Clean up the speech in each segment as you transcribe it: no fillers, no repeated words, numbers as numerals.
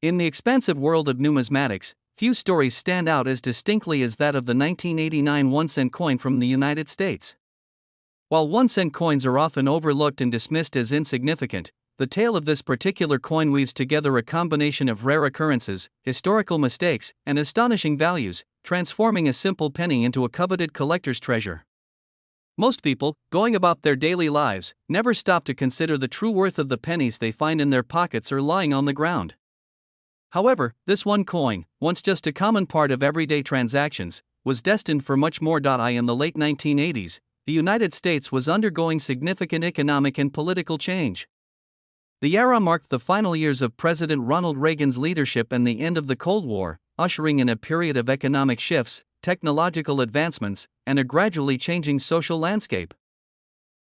In the expansive world of numismatics, few stories stand out as distinctly as that of the 1989 1-cent coin from the United States. While 1-cent coins are often overlooked and dismissed as insignificant, the tale of this particular coin weaves together a combination of rare occurrences, historical mistakes, and astonishing values, transforming a simple penny into a coveted collector's treasure. Most people, going about their daily lives, never stop to consider the true worth of the pennies they find in their pockets or lying on the ground. However, this one coin, once just a common part of everyday transactions, was destined for much more. In the late 1980s, the United States was undergoing significant economic and political change. The era marked the final years of President Ronald Reagan's leadership and the end of the Cold War, ushering in a period of economic shifts, technological advancements, and a gradually changing social landscape.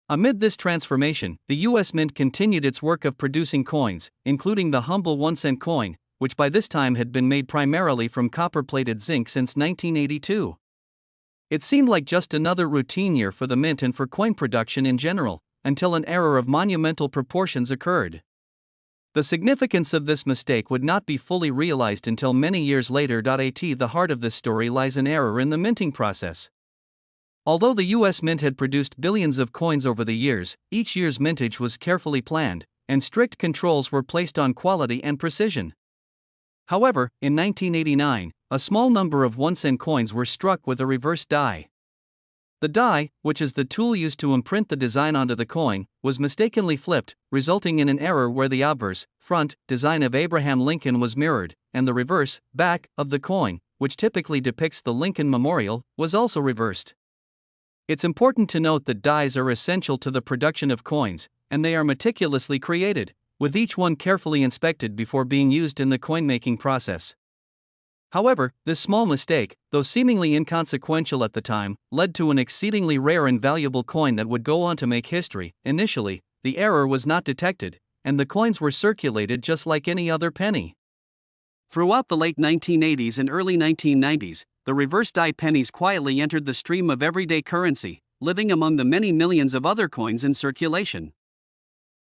Amid this transformation, the U.S. Mint continued its work of producing coins, including the humble 1-cent coin, which by this time had been made primarily from copper-plated zinc since 1982. It seemed like just another routine year for the mint and for coin production in general, until an error of monumental proportions occurred. The significance of this mistake would not be fully realized until many years later. The heart of this story lies an error in the minting process. Although the U.S. Mint had produced billions of coins over the years, each year's mintage was carefully planned, and strict controls were placed on quality and precision. However, in 1989, a small number of 1-cent coins were struck with a reverse die. The die, which is the tool used to imprint the design onto the coin, was mistakenly flipped, resulting in an error where the obverse, front, design of Abraham Lincoln was mirrored, and the reverse, back, of the coin, which typically depicts the Lincoln Memorial, was also reversed. It's important to note that dies are essential to the production of coins, and they are meticulously created, with each one carefully inspected before being used in the coin-making process. However, this small mistake, though seemingly inconsequential at the time, led to an exceedingly rare and valuable coin that would go on to make history. Initially, the error was not detected, and the coins were circulated just like any other penny. Throughout the late 1980s and early 1990s, the reverse die pennies quietly entered the stream of everyday currency, living among the many millions of other coins in circulation.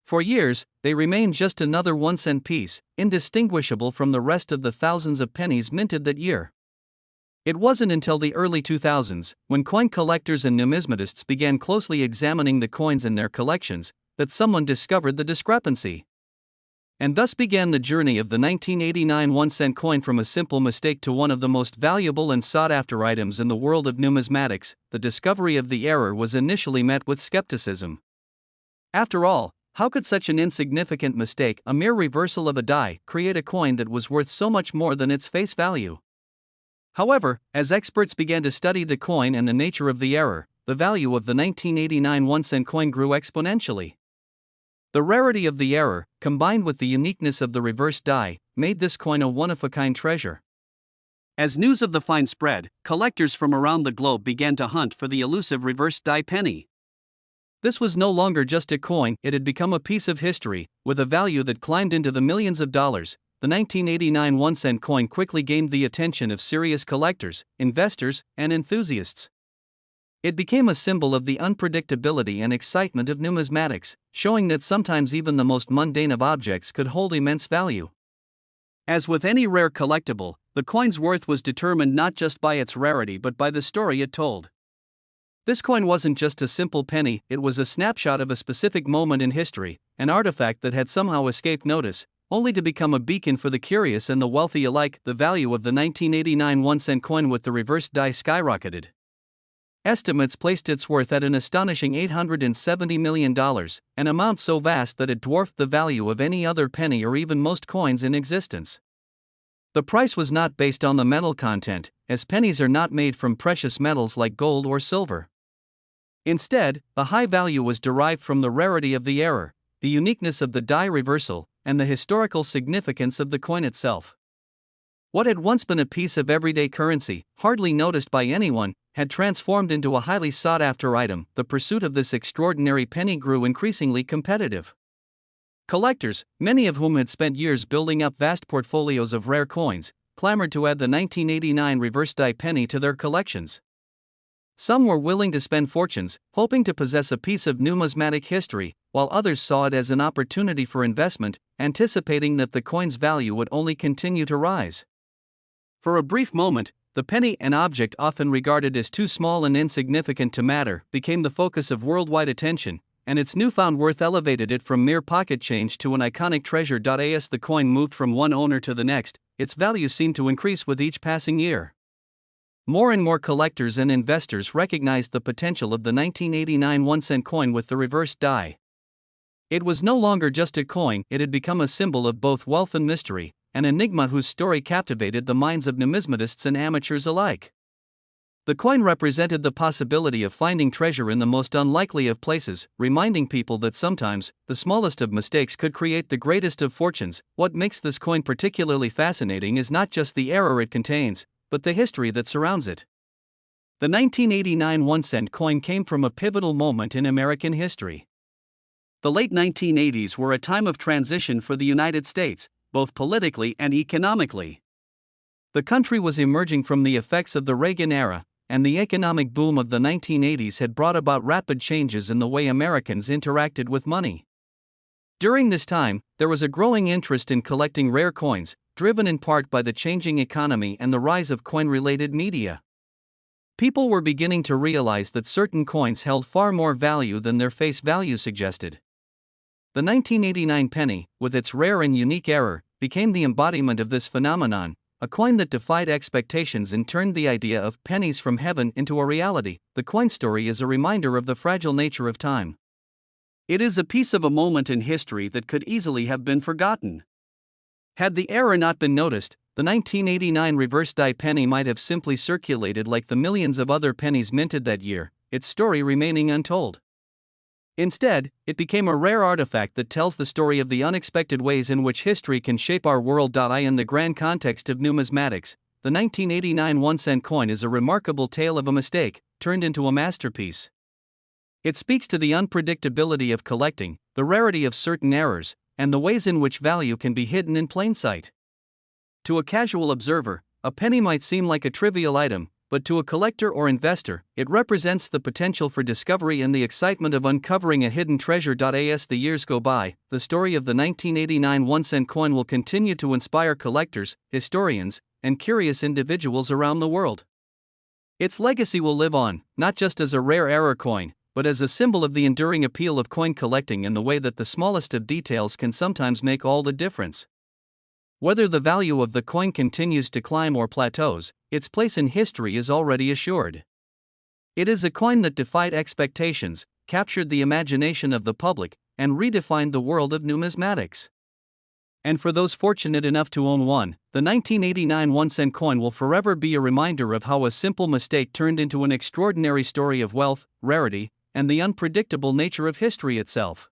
For years, they remained just another 1-cent piece, indistinguishable from the rest of the thousands of pennies minted that year. It wasn't until the early 2000s, when coin collectors and numismatists began closely examining the coins in their collections, that someone discovered the discrepancy. And thus began the journey of the 1989 1-cent coin from a simple mistake to one of the most valuable and sought-after items in the world of numismatics. The discovery of the error was initially met with skepticism. After all, how could such an insignificant mistake, a mere reversal of a die, create a coin that was worth so much more than its face value? However, as experts began to study the coin and the nature of the error, the value of the 1989 1-cent coin grew exponentially. The rarity of the error, combined with the uniqueness of the reverse die, made this coin a one-of-a-kind treasure. As news of the find spread, collectors from around the globe began to hunt for the elusive reverse die penny. This was no longer just a coin, it had become a piece of history, with a value that climbed into the millions of dollars. The 1989 1-cent coin quickly gained the attention of serious collectors, investors, and enthusiasts. It became a symbol of the unpredictability and excitement of numismatics, showing that sometimes even the most mundane of objects could hold immense value. As with any rare collectible, the coin's worth was determined not just by its rarity but by the story it told. This coin wasn't just a simple penny, it was a snapshot of a specific moment in history, an artifact that had somehow escaped notice, only to become a beacon for the curious and the wealthy alike. The value of the 1989 1-cent coin with the reverse die skyrocketed. Estimates placed its worth at an astonishing $870 million, an amount so vast that it dwarfed the value of any other penny or even most coins in existence. The price was not based on the metal content, as pennies are not made from precious metals like gold or silver. Instead, the high value was derived from the rarity of the error, the uniqueness of the die reversal, and the historical significance of the coin itself. What had once been a piece of everyday currency, hardly noticed by anyone, had transformed into a highly sought-after item. The pursuit of this extraordinary penny grew increasingly competitive. Collectors, many of whom had spent years building up vast portfolios of rare coins, clamored to add the 1989 reverse die penny to their collections. Some were willing to spend fortunes, hoping to possess a piece of numismatic history, while others saw it as an opportunity for investment, anticipating that the coin's value would only continue to rise. For a brief moment, the penny, an object often regarded as too small and insignificant to matter, became the focus of worldwide attention, and its newfound worth elevated it from mere pocket change to an iconic treasure. As the coin moved from one owner to the next, its value seemed to increase with each passing year. More and more collectors and investors recognized the potential of the 1989 1-cent coin with the reversed die. It was no longer just a coin, it had become a symbol of both wealth and mystery, an enigma whose story captivated the minds of numismatists and amateurs alike. The coin represented the possibility of finding treasure in the most unlikely of places, reminding people that sometimes, the smallest of mistakes could create the greatest of fortunes. What makes this coin particularly fascinating is not just the error it contains, but the history that surrounds it. The 1989 1-cent coin came from a pivotal moment in American history. The late 1980s were a time of transition for the United States, both politically and economically. The country was emerging from the effects of the Reagan era, and the economic boom of the 1980s had brought about rapid changes in the way Americans interacted with money. During this time, there was a growing interest in collecting rare coins, driven in part by the changing economy and the rise of coin-related media. People were beginning to realize that certain coins held far more value than their face value suggested. The 1989 penny, with its rare and unique error, became the embodiment of this phenomenon, a coin that defied expectations and turned the idea of pennies from heaven into a reality. The coin story is a reminder of the fragile nature of time. It is a piece of a moment in history that could easily have been forgotten. Had the error not been noticed, the 1989 reverse die penny might have simply circulated like the millions of other pennies minted that year, its story remaining untold. Instead, it became a rare artifact that tells the story of the unexpected ways in which history can shape our world. In the grand context of numismatics, the 1989 1-cent coin is a remarkable tale of a mistake turned into a masterpiece. It speaks to the unpredictability of collecting, the rarity of certain errors, and the ways in which value can be hidden in plain sight. To a casual observer, a penny might seem like a trivial item, but to a collector or investor, it represents the potential for discovery and the excitement of uncovering a hidden treasure. As the years go by, the story of the 1989 1-cent coin will continue to inspire collectors, historians, and curious individuals around the world. Its legacy will live on, not just as a rare error coin, but as a symbol of the enduring appeal of coin collecting and the way that the smallest of details can sometimes make all the difference. Whether the value of the coin continues to climb or plateaus, its place in history is already assured. It is a coin that defied expectations, captured the imagination of the public, and redefined the world of numismatics. And for those fortunate enough to own one, the 1989 1-cent coin will forever be a reminder of how a simple mistake turned into an extraordinary story of wealth, rarity, and the unpredictable nature of history itself.